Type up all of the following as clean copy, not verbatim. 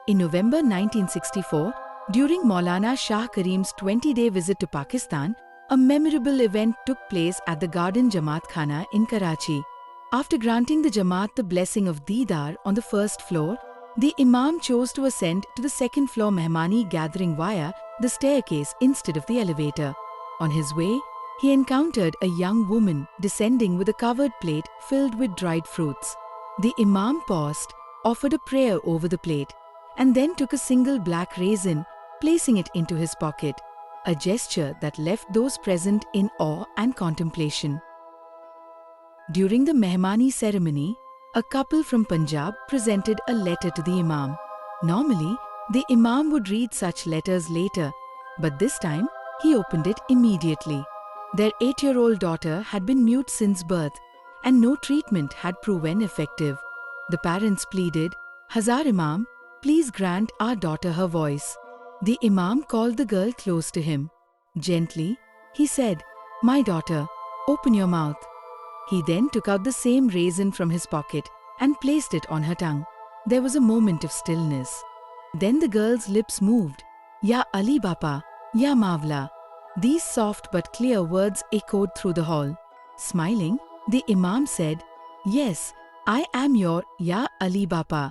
In November 1964, during Mawlana Shah Karim's 20-day visit to Pakistan, a memorable event took place at the garden Jamatkhana in Karachi. After granting the Jamaat the blessing of Deedar on the first floor, the Imam chose to ascend to the second floor Mehmani gathering via the staircase instead of the elevator. On his way, he encountered a young woman descending with a covered plate filled with dried fruits. The Imam paused, offered a prayer over the plate, and then took a single black raisin, placing it into his pocket, a gesture that left those present in awe and contemplation. During the Mehmani ceremony, a couple from Punjab presented a letter to the Imam. Normally, the Imam would read such letters later, but this time he opened it immediately. Their 8-year-old daughter had been mute since birth, and no treatment had proven effective. The parents pleaded, "Hazar Imam, please grant our daughter her voice." The Imam called the girl close to him. Gently, he said, "My daughter, open your mouth." He then took out the same raisin from his pocket and placed it on her tongue. There was a moment of stillness. Then the girl's lips moved. "Ya Ali Bapa, Ya Mawla." These soft but clear words echoed through the hall. Smiling, the Imam said, "Yes, I am your Ya Ali Bapa."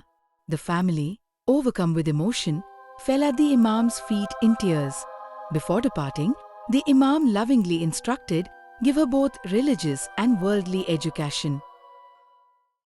The family, overcome with emotion, fell at the Imam's feet in tears. Before departing, the Imam lovingly instructed, "Give her both religious and worldly education."